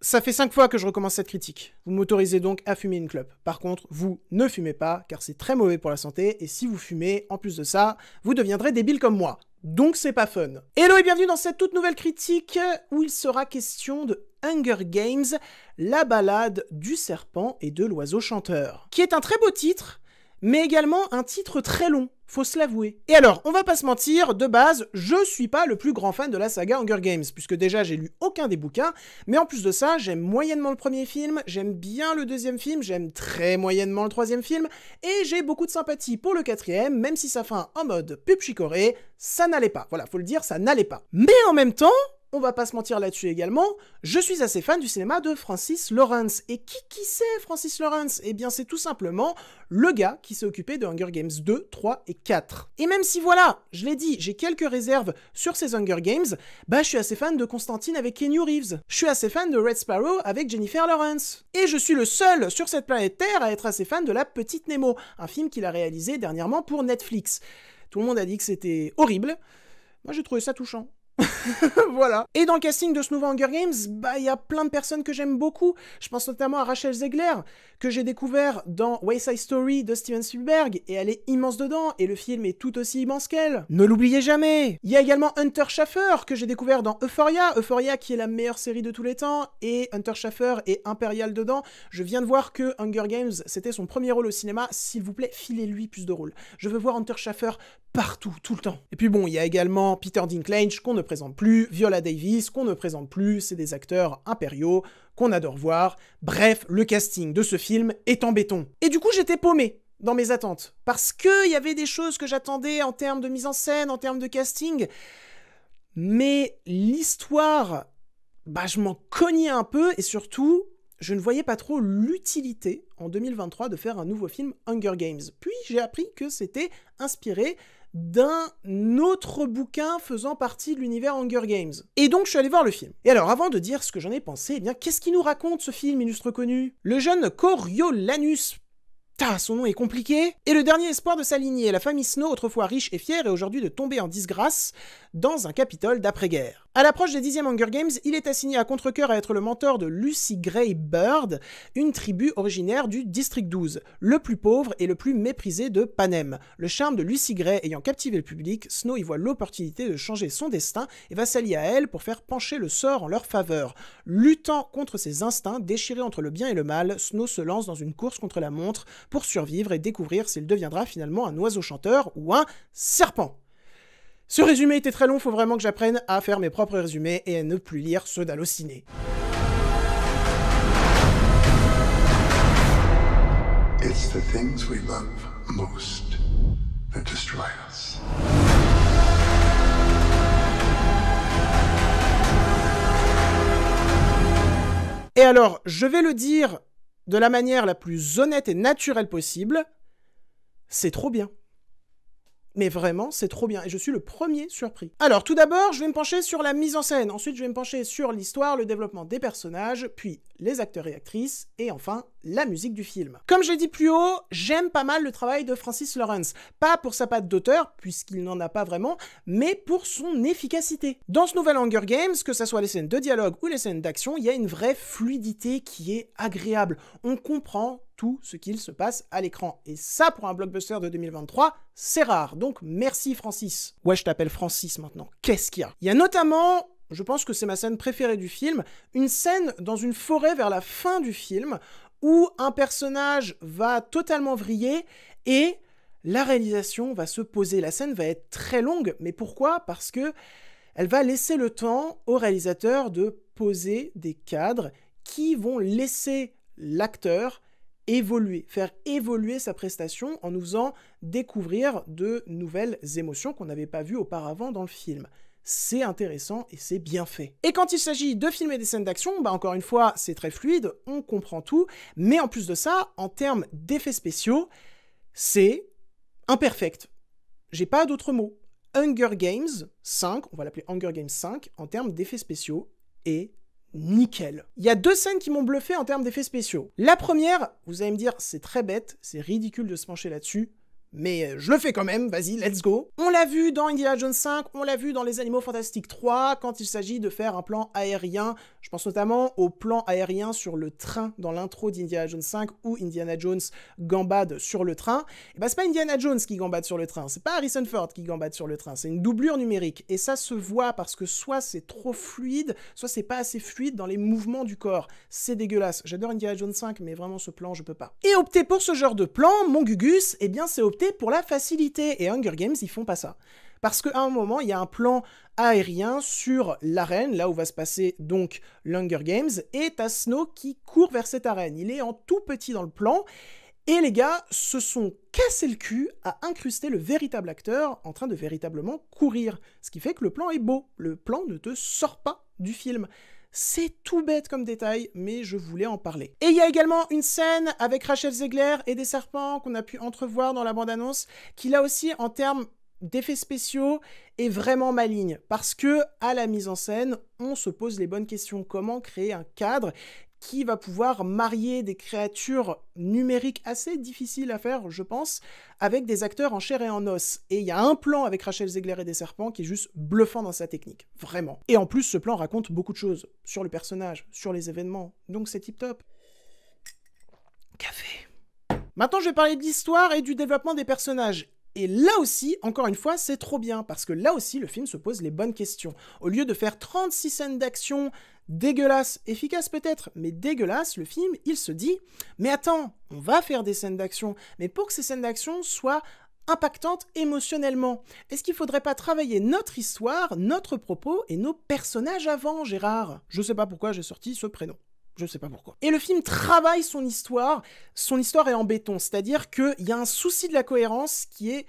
Ça fait 5 fois que je recommence cette critique. Vous m'autorisez donc à fumer une clope. Par contre, vous ne fumez pas, car c'est très mauvais pour la santé, et si vous fumez, en plus de ça, vous deviendrez débile comme moi. Donc c'est pas fun. Hello et bienvenue dans cette toute nouvelle critique, où il sera question de Hunger Games, la balade du serpent et de l'oiseau chanteur. Qui est un très beau titre, mais également un titre très long, faut se l'avouer. Et alors, on va pas se mentir, de base, je suis pas le plus grand fan de la saga Hunger Games, puisque déjà j'ai lu aucun des bouquins, mais en plus de ça, j'aime moyennement le premier film, j'aime bien le deuxième film, j'aime très moyennement le troisième film, et j'ai beaucoup de sympathie pour le quatrième, même si sa fin en mode pub chicorée, ça n'allait pas. Voilà, faut le dire, ça n'allait pas. Mais en même temps, on va pas se mentir là-dessus également, je suis assez fan du cinéma de Francis Lawrence. Et qui c'est Francis Lawrence? Eh bien c'est tout simplement le gars qui s'est occupé de Hunger Games 2, 3 et 4. Et même si voilà, je l'ai dit, j'ai quelques réserves sur ces Hunger Games, bah je suis assez fan de Constantine avec Keanu Reeves. Je suis assez fan de Red Sparrow avec Jennifer Lawrence. Et je suis le seul sur cette planète Terre à être assez fan de La Petite Nemo, un film qu'il a réalisé dernièrement pour Netflix. Tout le monde a dit que c'était horrible, moi j'ai trouvé ça touchant. Voilà. Et dans le casting de ce nouveau Hunger Games, bah il y a plein de personnes que j'aime beaucoup. Je pense notamment à Rachel Zegler, que j'ai découvert dans West Side Story de Steven Spielberg, et elle est immense dedans, et le film est tout aussi immense qu'elle. Ne l'oubliez jamais. Il y a également Hunter Schafer, que j'ai découvert dans Euphoria, Euphoria qui est la meilleure série de tous les temps, et Hunter Schafer est impérial dedans. Je viens de voir que Hunger Games, c'était son premier rôle au cinéma, s'il vous plaît, filez-lui plus de rôles. Je veux voir Hunter Schafer partout, tout le temps. Et puis bon, il y a également Peter Dinklage, qu'on ne présente plus, Viola Davis, qu'on ne présente plus, c'est des acteurs impériaux, qu'on adore voir. Bref, le casting de ce film est en béton. Et du coup, j'étais paumé dans mes attentes, parce qu'il y avait des choses que j'attendais en termes de mise en scène, en termes de casting, mais l'histoire, bah je m'en cognais un peu, et surtout, je ne voyais pas trop l'utilité, en 2023, de faire un nouveau film Hunger Games. Puis j'ai appris que c'était inspiré d'un autre bouquin faisant partie de l'univers Hunger Games. Et donc je suis allé voir le film. Et alors avant de dire ce que j'en ai pensé, eh bien qu'est-ce qu'il nous raconte ce film illustre connu? Le jeune Coriolanus, son nom est compliqué, est le dernier espoir de sa lignée, la famille Snow, autrefois riche et fière, est aujourd'hui de tomber en disgrâce dans un Capitole d'après-guerre. À l'approche des 10e Hunger Games, il est assigné à contre-cœur à être le mentor de Lucy Gray Bird, une tribu originaire du District 12, le plus pauvre et le plus méprisé de Panem. Le charme de Lucy Gray ayant captivé le public, Snow y voit l'opportunité de changer son destin et va s'allier à elle pour faire pencher le sort en leur faveur. Luttant contre ses instincts, déchiré entre le bien et le mal, Snow se lance dans une course contre la montre pour survivre et découvrir s'il deviendra finalement un oiseau chanteur ou un serpent. Ce résumé était très long, faut vraiment que j'apprenne à faire mes propres résumés et à ne plus lire ceux d'Allociné. It's the things we love most that destroy us. Et alors, je vais le dire de la manière la plus honnête et naturelle possible, c'est trop bien. Mais vraiment, c'est trop bien, et je suis le premier surpris. Alors, tout d'abord, je vais me pencher sur la mise en scène, ensuite je vais me pencher sur l'histoire, le développement des personnages, puis les acteurs et actrices, et enfin, la musique du film. Comme j'ai dit plus haut, j'aime pas mal le travail de Francis Lawrence. Pas pour sa patte d'auteur, puisqu'il n'en a pas vraiment, mais pour son efficacité. Dans ce nouvel Hunger Games, que ce soit les scènes de dialogue ou les scènes d'action, il y a une vraie fluidité qui est agréable. On comprend tout ce qu'il se passe à l'écran. Et ça, pour un blockbuster de 2023, c'est rare. Donc merci Francis. Ouais, je t'appelle Francis maintenant. Qu'est-ce qu'il y a? Il y a notamment, je pense que c'est ma scène préférée du film, une scène dans une forêt vers la fin du film, où un personnage va totalement vriller et la réalisation va se poser. La scène va être très longue, mais pourquoi? Parce que elle va laisser le temps au réalisateur de poser des cadres qui vont laisser l'acteur évoluer, faire évoluer sa prestation en nous faisant découvrir de nouvelles émotions qu'on n'avait pas vues auparavant dans le film. C'est intéressant et c'est bien fait. Et quand il s'agit de filmer des scènes d'action, bah encore une fois, c'est très fluide, on comprend tout, mais en plus de ça, en termes d'effets spéciaux, c'est imperfect. J'ai pas d'autres mots. Hunger Games 5, on va l'appeler Hunger Games 5, en termes d'effets spéciaux, est nickel. Il y a deux scènes qui m'ont bluffé en termes d'effets spéciaux. La première, vous allez me dire, c'est très bête, c'est ridicule de se pencher là-dessus, mais je le fais quand même, vas-y, let's go. On l'a vu dans Indiana Jones 5, on l'a vu dans Les Animaux Fantastiques 3, quand il s'agit de faire un plan aérien. Je pense notamment au plan aérien sur le train dans l'intro d'Indiana Jones 5, où Indiana Jones gambade sur le train. Et bah c'est pas Indiana Jones qui gambade sur le train, c'est pas Harrison Ford qui gambade sur le train, c'est une doublure numérique. Et ça se voit parce que soit c'est trop fluide, soit c'est pas assez fluide dans les mouvements du corps. C'est dégueulasse. J'adore Indiana Jones 5, mais vraiment ce plan, je peux pas. Et opter pour ce genre de plan, mon Gugus, eh bien c'est opter pour la facilité, et Hunger Games, ils font pas ça. Parce qu'à un moment, il y a un plan aérien sur l'arène, là où va se passer donc l'Hunger Games, et t'as Snow qui court vers cette arène. Il est en tout petit dans le plan, et les gars se sont cassés le cul à incruster le véritable acteur en train de véritablement courir. Ce qui fait que le plan est beau. Le plan ne te sort pas du film. C'est tout bête comme détail, mais je voulais en parler. Et il y a également une scène avec Rachel Zegler et des serpents qu'on a pu entrevoir dans la bande-annonce, qui là aussi, en termes d'effets spéciaux, est vraiment maligne. Parce que, à la mise en scène, on se pose les bonnes questions. Comment créer un cadre qui va pouvoir marier des créatures numériques assez difficiles à faire, je pense, avec des acteurs en chair et en os. Et il y a un plan avec Rachel Zegler et des serpents qui est juste bluffant dans sa technique, vraiment. Et en plus, ce plan raconte beaucoup de choses, sur le personnage, sur les événements, donc c'est tip-top. Café. Maintenant, je vais parler de l'histoire et du développement des personnages. Et là aussi, encore une fois, c'est trop bien, parce que là aussi, le film se pose les bonnes questions. Au lieu de faire 36 scènes d'action dégueulasses, efficaces peut-être, mais dégueulasses, le film, il se dit « Mais attends, on va faire des scènes d'action, mais pour que ces scènes d'action soient impactantes émotionnellement, est-ce qu'il faudrait pas travailler notre histoire, notre propos et nos personnages avant, Gérard ?» Je sais pas pourquoi j'ai sorti ce prénom. Je sais pas pourquoi. Et le film travaille son histoire est en béton, c'est-à-dire qu'il y a un souci de la cohérence qui est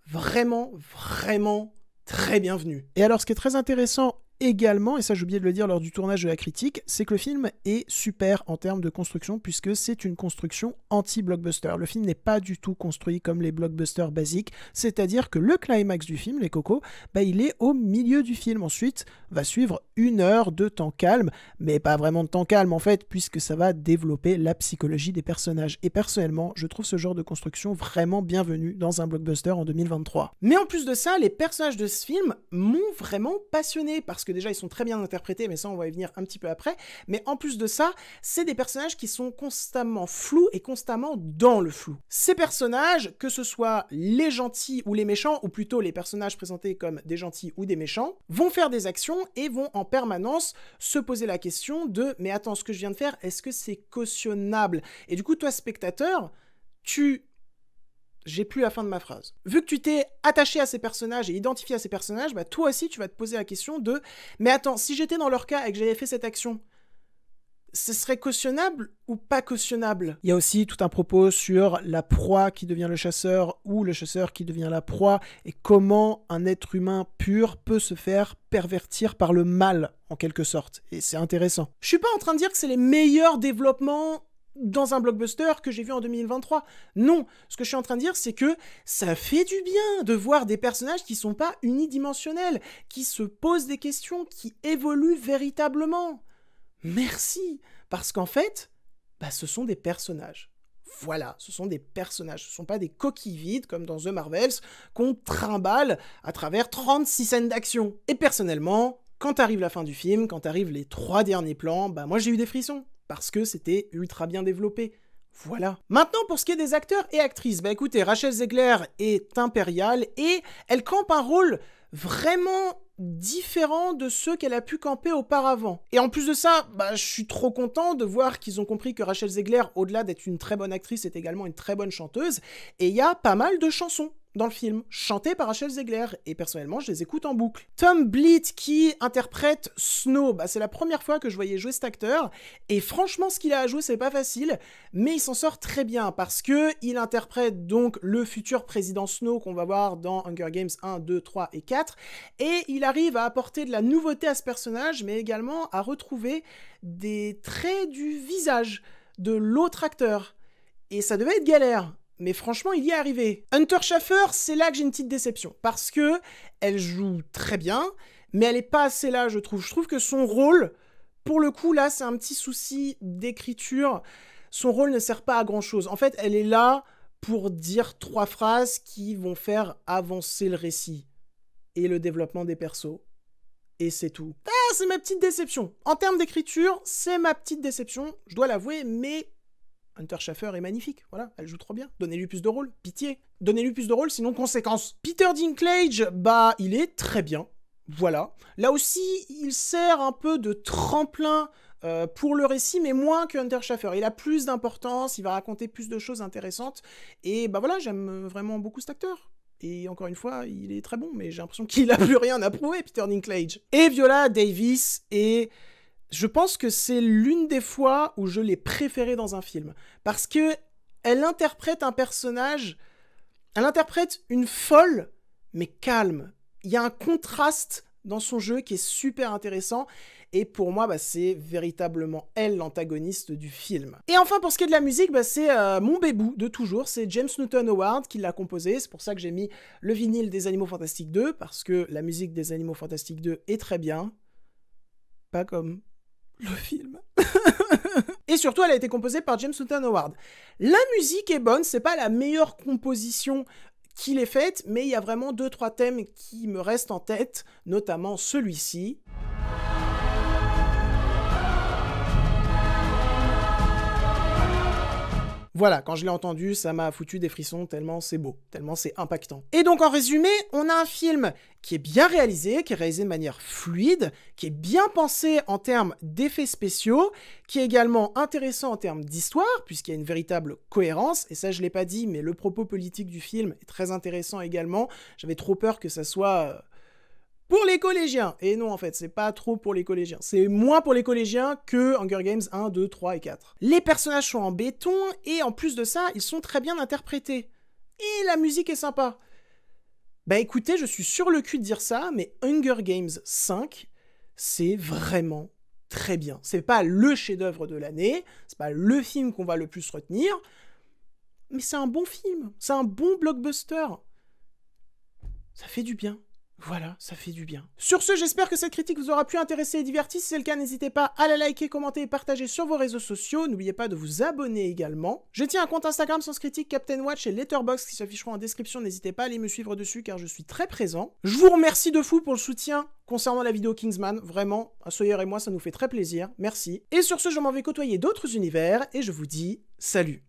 vraiment, vraiment très bienvenu. Et alors, ce qui est très intéressant également, et ça j'ai oublié de le dire lors du tournage de la critique, c'est que le film est super en termes de construction, puisque c'est une construction anti-blockbuster. Le film n'est pas du tout construit comme les blockbusters basiques, c'est-à-dire que le climax du film, les cocos, il est au milieu du film. Ensuite, va suivre 1 heure de temps calme, mais pas vraiment de temps calme en fait, puisque ça va développer la psychologie des personnages. Et personnellement, je trouve ce genre de construction vraiment bienvenu dans un blockbuster en 2023. Mais en plus de ça, les personnages de ce film m'ont vraiment passionné, parce que déjà ils sont très bien interprétés, mais ça on va y venir un petit peu après, mais en plus de ça, c'est des personnages qui sont constamment flous et constamment dans le flou. Ces personnages, que ce soit les gentils ou les méchants, ou plutôt les personnages présentés comme des gentils ou des méchants, vont faire des actions et vont en permanence se poser la question de « mais attends, ce que je viens de faire, est-ce que c'est cautionnable ?» Et du coup, toi spectateur, j'ai plus la fin de ma phrase. Vu que tu t'es attaché à ces personnages et identifié à ces personnages, toi aussi tu vas te poser la question de « mais attends, si j'étais dans leur cas et que j'avais fait cette action, ce serait cautionnable ou pas cautionnable ?» Il y a aussi tout un propos sur la proie qui devient le chasseur ou le chasseur qui devient la proie, et comment un être humain pur peut se faire pervertir par le mal, en quelque sorte. Et c'est intéressant. Je suis pas en train de dire que c'est les meilleurs développements dans un blockbuster que j'ai vu en 2023. Non, ce que je suis en train de dire, c'est que ça fait du bien de voir des personnages qui sont pas unidimensionnels, qui se posent des questions, qui évoluent véritablement. Merci, parce qu'en fait, ce sont des personnages. Voilà, ce sont des personnages, ce sont pas des coquilles vides comme dans The Marvels qu'on trimballe à travers 36 scènes d'action. Et personnellement, quand arrive la fin du film, quand arrivent les 3 derniers plans, moi j'ai eu des frissons. Parce que c'était ultra bien développé. Voilà. Maintenant, pour ce qui est des acteurs et actrices, écoutez, Rachel Zegler est impériale et elle campe un rôle vraiment différent de ceux qu'elle a pu camper auparavant. Et en plus de ça, je suis trop content de voir qu'ils ont compris que Rachel Zegler, au-delà d'être une très bonne actrice, est également une très bonne chanteuse. Et il y a pas mal de chansons dans le film, chantées par Rachel Zegler, et personnellement, je les écoute en boucle. Tom Bleeth, qui interprète Snow, c'est la première fois que je voyais jouer cet acteur, et franchement, ce qu'il a à jouer, c'est pas facile, mais il s'en sort très bien, parce que il interprète donc le futur président Snow qu'on va voir dans Hunger Games 1, 2, 3 et 4, et il arrive à apporter de la nouveauté à ce personnage, mais également à retrouver des traits du visage de l'autre acteur. Et ça devait être galère. Mais franchement, il y est arrivé. Hunter Schafer, c'est là que j'ai une petite déception. Parce que elle joue très bien, mais elle est pas assez là, je trouve. Je trouve que son rôle, pour le coup, là, c'est un petit souci d'écriture. Son rôle ne sert pas à grand-chose. En fait, elle est là pour dire 3 phrases qui vont faire avancer le récit et le développement des persos. Et c'est tout. Ah, c'est ma petite déception. En termes d'écriture, c'est ma petite déception, je dois l'avouer, mais Hunter Schafer est magnifique, voilà, elle joue trop bien. Donnez-lui plus de rôle, pitié. Donnez-lui plus de rôle, sinon conséquence. Peter Dinklage, bah, il est très bien, voilà. Là aussi, il sert un peu de tremplin pour le récit, mais moins que Hunter Schafer. Il a plus d'importance, il va raconter plus de choses intéressantes, et bah voilà, j'aime vraiment beaucoup cet acteur. Et encore une fois, il est très bon, mais j'ai l'impression qu'il a plus rien à prouver, Peter Dinklage. Et Viola Davis est... Je pense que c'est l'une des fois où je l'ai préférée dans un film. Parce que elle interprète un personnage... Elle interprète une folle, mais calme. Il y a un contraste dans son jeu qui est super intéressant. Et pour moi, bah, c'est véritablement elle l'antagoniste du film. Et enfin, pour ce qui est de la musique, bah, c'est mon bébou de toujours. C'est James Newton Howard qui l'a composé. C'est pour ça que j'ai mis le vinyle des Animaux Fantastiques 2. Parce que la musique des Animaux Fantastiques 2 est très bien. Pas comme... le film. Et surtout, elle a été composée par James Newton Howard. La musique est bonne, c'est pas la meilleure composition qu'il ait faite, mais il y a vraiment 2-3 thèmes qui me restent en tête, notamment celui-ci. Voilà, quand je l'ai entendu, ça m'a foutu des frissons tellement c'est beau, tellement c'est impactant. Et donc en résumé, on a un film qui est bien réalisé, qui est réalisé de manière fluide, qui est bien pensé en termes d'effets spéciaux, qui est également intéressant en termes d'histoire, puisqu'il y a une véritable cohérence, et ça je l'ai pas dit, mais le propos politique du film est très intéressant également. J'avais trop peur que ça soit... pour les collégiens. Et non, en fait, c'est pas trop pour les collégiens. C'est moins pour les collégiens que Hunger Games 1, 2, 3 et 4. Les personnages sont en béton, et en plus de ça, ils sont très bien interprétés. Et la musique est sympa. Bah écoutez, je suis sur le cul de dire ça, mais Hunger Games 5, c'est vraiment très bien. C'est pas le chef-d'œuvre de l'année, c'est pas le film qu'on va le plus retenir, mais c'est un bon film, c'est un bon blockbuster. Ça fait du bien. Voilà, ça fait du bien. Sur ce, j'espère que cette critique vous aura pu intéresser et divertir. Si c'est le cas, n'hésitez pas à la liker, commenter et partager sur vos réseaux sociaux. N'oubliez pas de vous abonner également. Je tiens un compte Instagram Sens Critique, Captain Watch et Letterboxd qui s'afficheront en description. N'hésitez pas à aller me suivre dessus car je suis très présent. Je vous remercie de fou pour le soutien concernant la vidéo Kingsman. Vraiment, Sawyer et moi, ça nous fait très plaisir. Merci. Et sur ce, je m'en vais côtoyer d'autres univers et je vous dis salut.